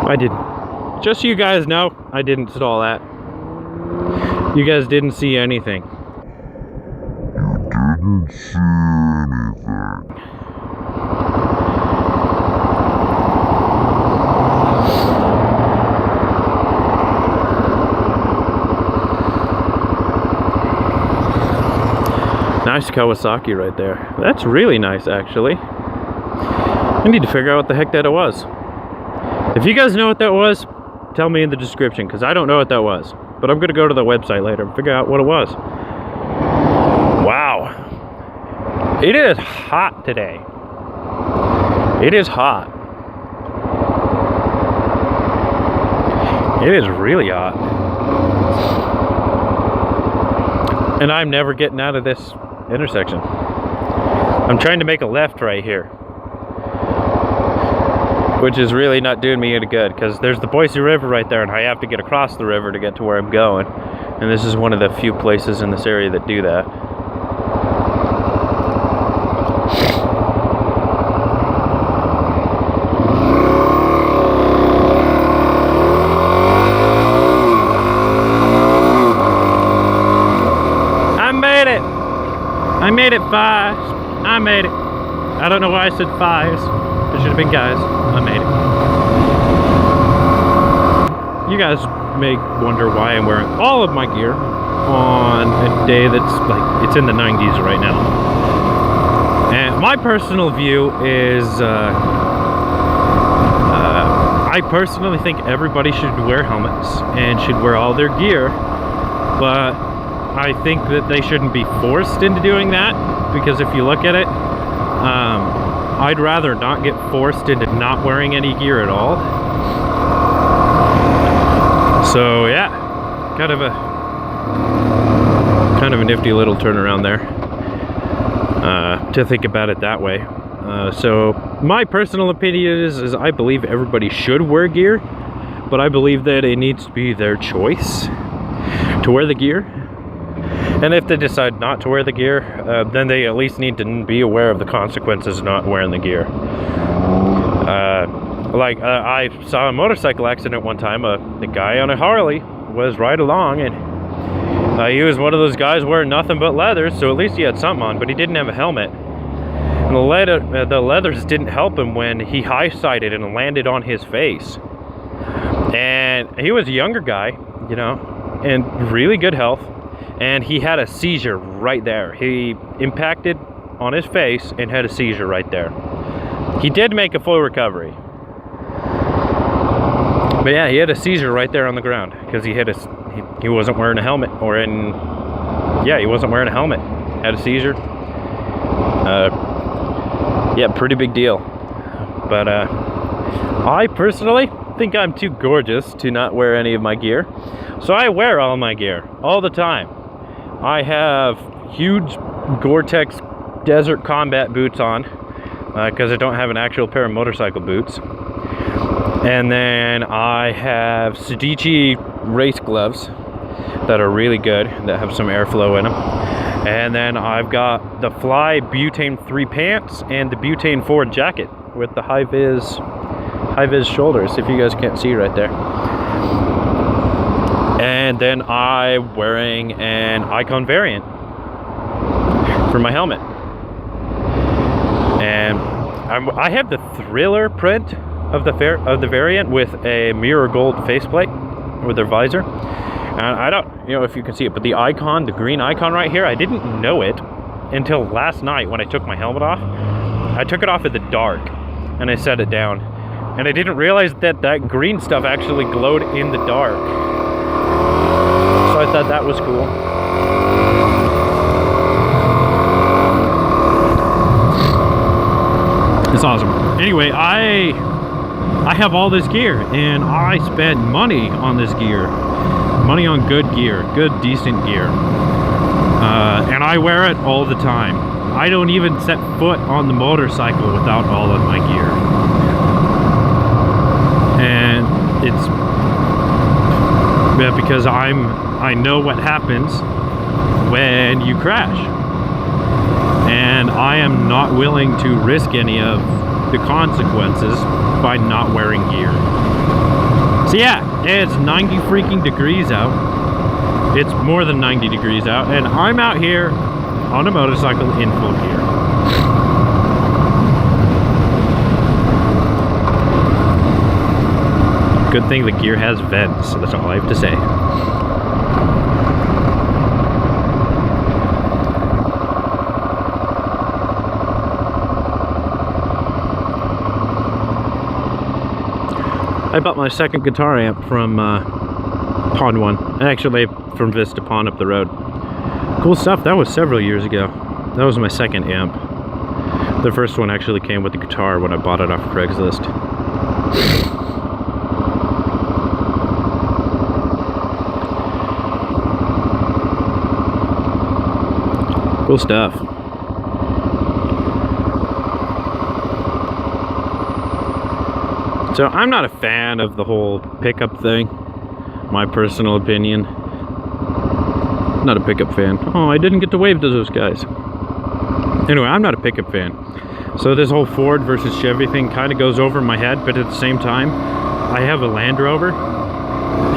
I didn't. Just so you guys know, I didn't install that. You guys didn't see anything. You didn't see anything. Nice Kawasaki right there. That's really nice, actually. I need to figure out what the heck that it was. If you guys know what that was, tell me in the description, because I don't know what that was. But I'm going to go to the website later and figure out what it was. Wow. It is hot today. It is hot. It is really hot. And I'm never getting out of this intersection. I'm trying to make a left right here, which is really not doing me any good, because there's the Boise River right there, and I have to get across the river to get to where I'm going. And this is one of the few places in this area that do that. I made it, guys. I made it. I don't know why I said fives. It should have been guys. I made it. You guys may wonder why I'm wearing all of my gear on a day that's like, it's in the 90s right now. And my personal view is, I personally think everybody should wear helmets and should wear all their gear, but I think that they shouldn't be forced into doing that, because if you look at it, I'd rather not get forced into not wearing any gear at all. So yeah, kind of a nifty little turnaround there, to think about it that way. So my personal opinion is I believe everybody should wear gear, but I believe that it needs to be their choice to wear the gear. And if they decide not to wear the gear, then they at least need to be aware of the consequences of not wearing the gear. I saw a motorcycle accident one time. The guy on a Harley was right along, and he was one of those guys wearing nothing but leathers, so at least he had something on, but he didn't have a helmet. And the leathers didn't help him when he high-sided and landed on his face. And he was a younger guy, you know, and really good health. And he had a seizure right there. He impacted on his face and had a seizure right there. He did make a full recovery. But yeah, he had a seizure right there on the ground because he wasn't wearing a helmet, he wasn't wearing a helmet. Had a seizure. Yeah, pretty big deal. But I personally think I'm too gorgeous to not wear any of my gear. So I wear all my gear all the time. I have huge Gore-Tex Desert Combat boots on, because I don't have an actual pair of motorcycle boots. And then I have Sudici race gloves that are really good, that have some airflow in them. And then I've got the Fly Butane 3 pants and the Butane 4 jacket with the high-vis shoulders, if you guys can't see right there. And then I'm wearing an Icon variant for my helmet. And I have the Thriller print of the variant with a mirror gold faceplate with their visor. And I don't, if you can see it, but the Icon, the green Icon right here, I didn't know it until last night when I took my helmet off. I took it off in the dark and I set it down. And I didn't realize that that green stuff actually glowed in the dark. So I thought that was cool. It's awesome. Anyway, I have all this gear, and I spent money on this gear. Money on good gear, good decent gear. And I wear it all the time. I don't even set foot on the motorcycle without all of my gear. And it's because I know what happens when you crash, and I am not willing to risk any of the consequences by not wearing gear. So yeah, it's 90 freaking degrees out. It's more than 90 degrees out, and I'm out here on a motorcycle in full gear. Good thing the gear has vents, so that's all I have to say. I bought my second guitar amp from Pawn One, actually from Vista Pawn up the road. Cool stuff. That was several years ago. That was my second amp. The first one actually came with the guitar when I bought it off Craigslist. Cool stuff. So I'm not a fan of the whole pickup thing. My personal opinion. Not a pickup fan. Oh, I didn't get to wave to those guys. Anyway, I'm not a pickup fan. So this whole Ford versus Chevy thing kind of goes over my head, but at the same time, I have a Land Rover,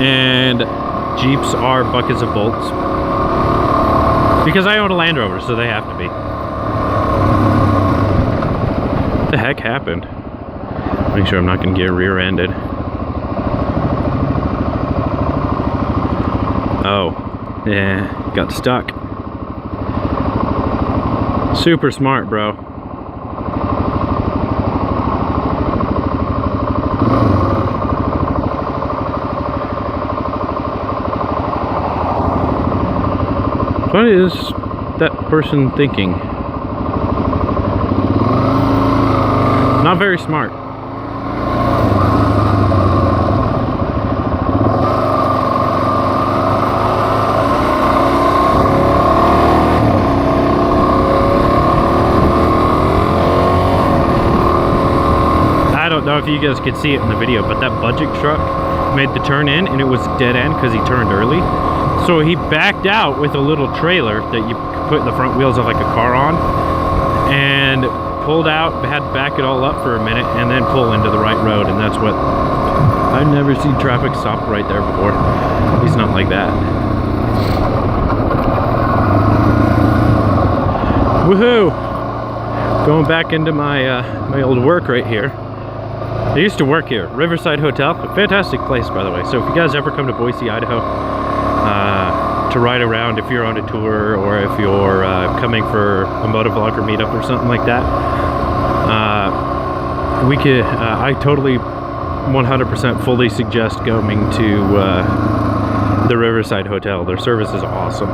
and Jeeps are buckets of bolts. Because I own a Land Rover, so they have to be. What the heck happened? Make sure I'm not going to get rear-ended. Oh, yeah, got stuck. Super smart, bro. What is that person thinking? Not very smart. I don't know if you guys could see it in the video, but that budget truck made the turn in and it was dead end because he turned early. So he backed out with a little trailer that you put the front wheels of like a car on, and pulled out, had to back it all up for a minute and then pull into the right road. And that's what, I've never seen traffic stop right there before. He's not like that. Woohoo! Going back into my my old work right here. I used to work here, Riverside Hotel, a fantastic place, by the way. So if you guys ever come to Boise, Idaho, to ride around, if you're on a tour or if you're coming for a motovlogger meetup or something like that, we could. I totally, 100% fully suggest going to the Riverside Hotel. Their service is awesome.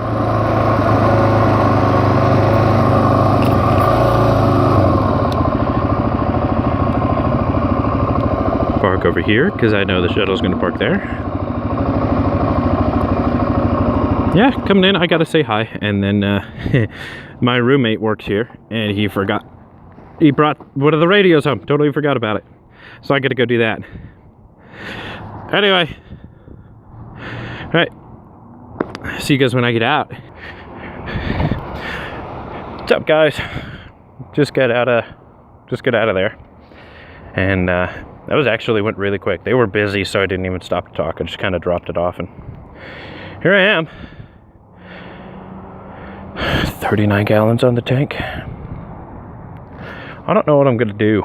Park over here because I know the shuttle's going to park there. Yeah, coming in, I gotta say hi. And then my roommate works here and he forgot. He brought one of the radios home. Totally forgot about it. So I gotta go do that. Anyway. Alright. See you guys when I get out. What's up, guys? Just got out of there. And that was actually went really quick. They were busy, so I didn't even stop to talk. I just kind of dropped it off and here I am. 39 gallons on the tank. I don't know what I'm gonna do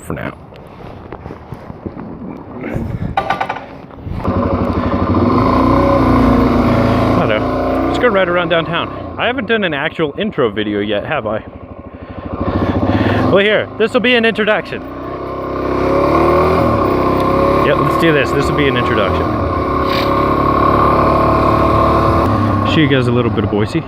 for now. I don't know. Just gonna ride around downtown. I haven't done an actual intro video yet, have I? Well, here, this will be an introduction. Yep, let's do this. This will be an introduction. Show you guys a little bit of Boise.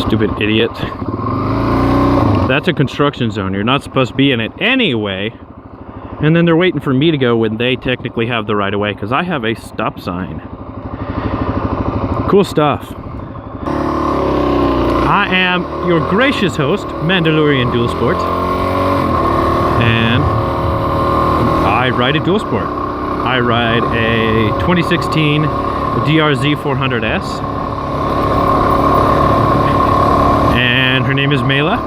Stupid idiot. That's a construction zone. You're not supposed to be in it anyway. And then they're waiting for me to go when they technically have the right of way because I have a stop sign. Cool stuff. I am your gracious host, Mandalorian Dual Sport. And I ride a dual sport. I ride a 2016 DRZ 400S. And her name is Mela.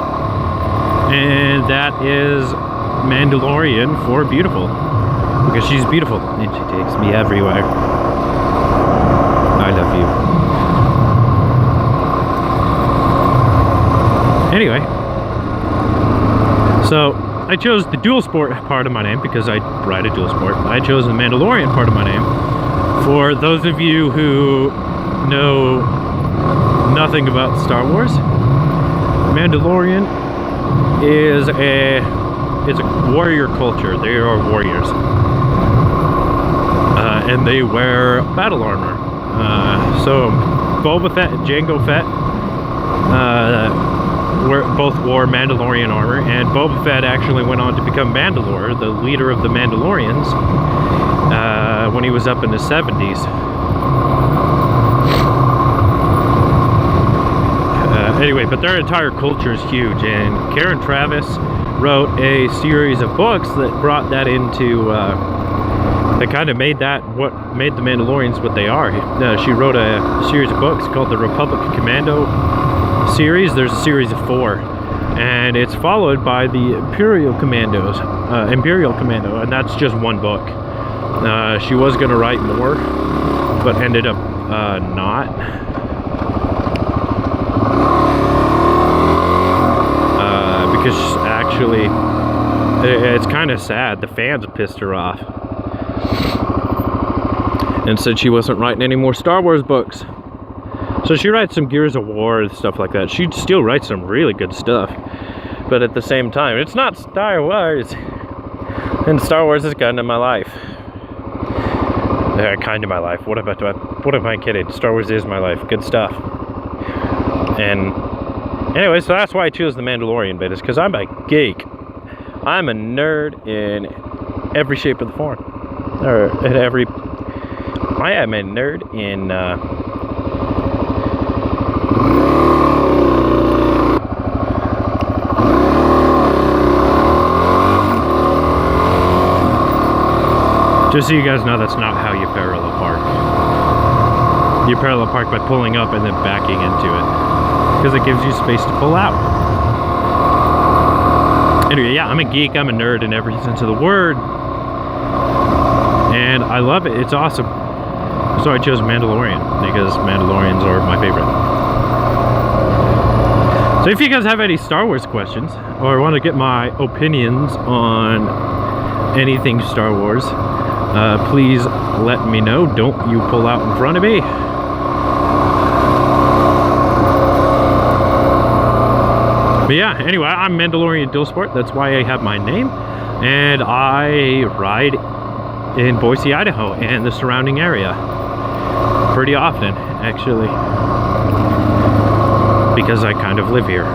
And that is Mandalorian for beautiful. Because she's beautiful and she takes me everywhere. I love you. Anyway, so I chose the dual sport part of my name because I ride a dual sport. I chose the Mandalorian part of my name. For those of you who know nothing about Star Wars, Mandalorian is a warrior culture. They are warriors. And they wear battle armor. So Boba Fett and Jango Fett both wore Mandalorian armor, and Boba Fett actually went on to become Mandalore, the leader of the Mandalorians, when he was up in his 70s. Anyway, but their entire culture is huge, and Karen Traviss wrote a series of books that brought that into that kind of made that what made the Mandalorians what they are. She wrote a series of books called the Republic Commando series. There's a series of 4, and it's followed by the Imperial Commando, and that's just one book. She was going to write more, but ended up not. Because actually, it's kind of sad. The fans pissed her off and said she wasn't writing any more Star Wars books. So she writes some Gears of War and stuff like that. She still writes some really good stuff, but at the same time, it's not Star Wars. And Star Wars is kind of my life. Kind of my life. What am I kidding? Star Wars is my life. Good stuff. And anyway, so that's why I choose the Mandalorian bit, is because I'm a geek. I'm a nerd in every shape of the form. Or in every... I am a nerd in... Just so you guys know, that's not how you parallel park. You parallel park by pulling up and then backing into it, because it gives you space to pull out. Anyway, yeah, I'm a geek, I'm a nerd in every sense of the word. And I love it, it's awesome. So I chose Mandalorian, because Mandalorians are my favorite. So if you guys have any Star Wars questions, or want to get my opinions on anything Star Wars, please let me know. Don't you pull out in front of me. But yeah, anyway, I'm Mandalorian Dual Sport. That's why I have my name. And I ride in Boise, Idaho, and the surrounding area pretty often, actually, because I kind of live here.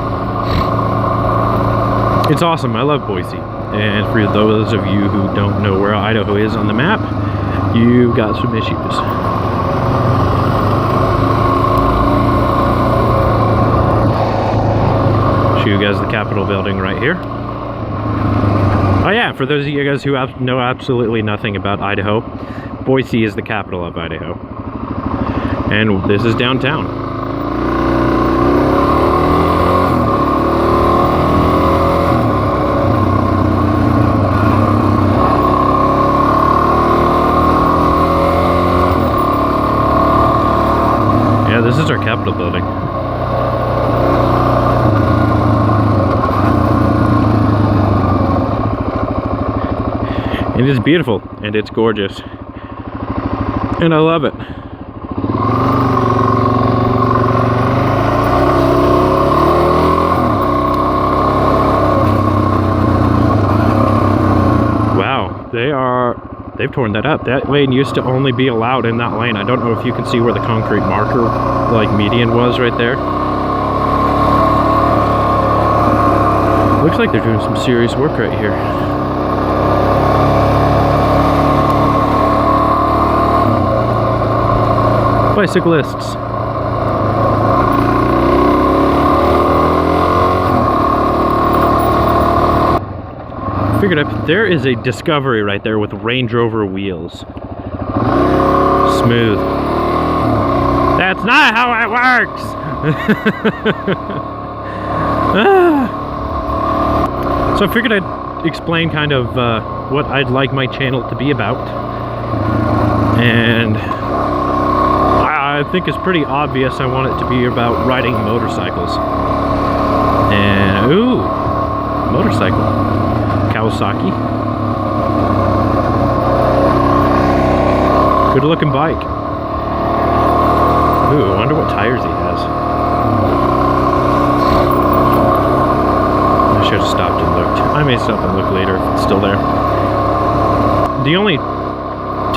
It's awesome. I love Boise. And for those of you who don't know where Idaho is on the map, you've got some issues. Show you guys the Capitol building right here. Oh yeah, for those of you guys who know absolutely nothing about Idaho, Boise is the capital of Idaho. And this is downtown. This is our Capitol building. It is beautiful and it's gorgeous. And I love it. Wow, they've torn that up. That lane used to only be allowed in that lane. I don't know if you can see where the concrete marker, like median, was right there. Looks like they're doing some serious work right here. Bicyclists. figured out there is a Discovery right there with Range Rover wheels. Smooth. That's not how it works! So I figured I'd explain kind of what I'd like my channel to be about. And I think it's pretty obvious I want it to be about riding motorcycles. And, ooh, motorcycle. Kawasaki. Good looking bike. Ooh, I wonder what tires he has. I should have stopped and looked. I may stop and look later if it's still there. The only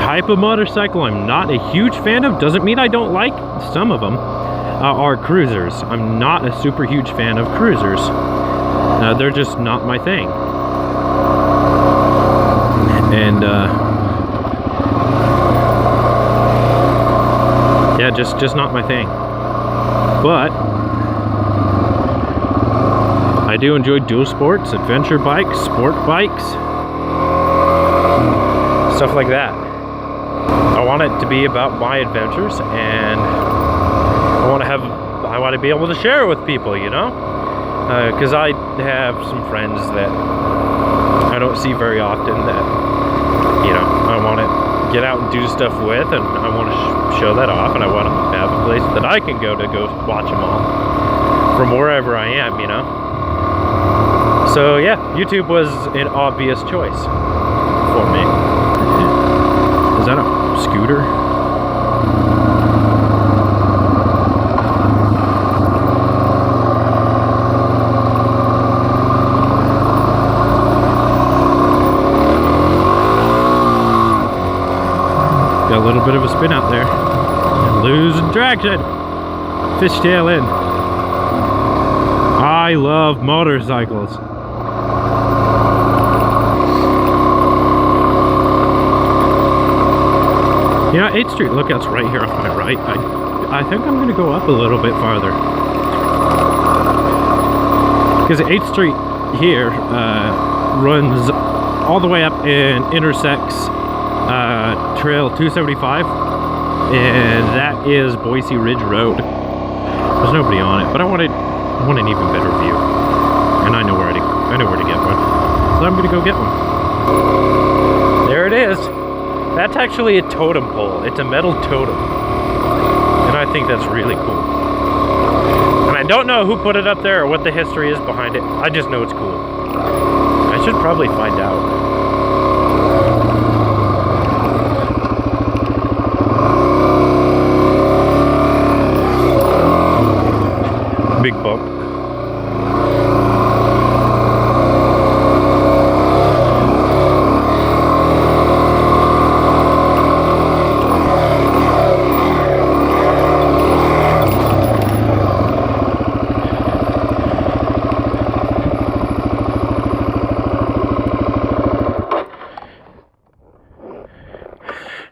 type of motorcycle I'm not a huge fan of, doesn't mean I don't like some of them, are cruisers. I'm not a super huge fan of cruisers. They're just not my thing. And yeah, just not my thing. But I do enjoy dual sports, adventure bikes, sport bikes, stuff like that. I want it to be about my adventures, and I want to be able to share it with people, you know? Because I have some friends that I don't see very often that, you know, I want to get out and do stuff with, and I want to show that off, and I want to have a place that I can go watch them all from wherever I am, you know? So yeah, YouTube was an obvious choice for me. Is that a scooter? Got a little bit of a spin out there. And losing traction. Fishtail in. I love motorcycles. You know, 8th Street Lookout's right here off my right. I think I'm gonna go up a little bit farther. Because 8th Street here runs all the way up and intersects Trail 275. And that is Boise Ridge Road. There's nobody on it, but I want an even better view. And I know where to get one. So I'm gonna go get one. There it is. That's actually a totem pole. It's a metal totem. And I think that's really cool. And I don't know who put it up there or what the history is behind it. I just know it's cool. I should probably find out. Big bump.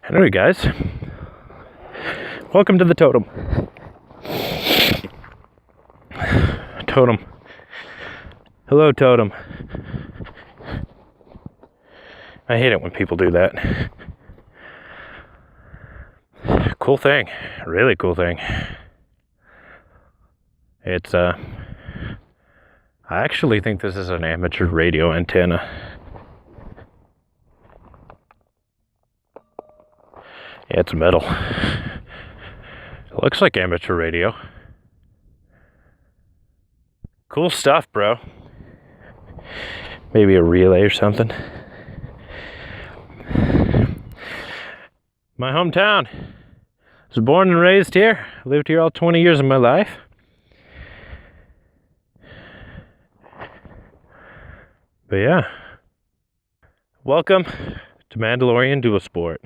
Hello guys, welcome to the totem. Totem. Hello totem. I hate it when people do that. Cool thing, really cool thing. It's I actually think this is an amateur radio antenna. Yeah, it's metal. It looks like amateur radio. Cool stuff, bro. Maybe a relay or something. My hometown. I was born and raised here. Lived here all 20 years of my life. But yeah. Welcome to Mandalorian Dual Sport.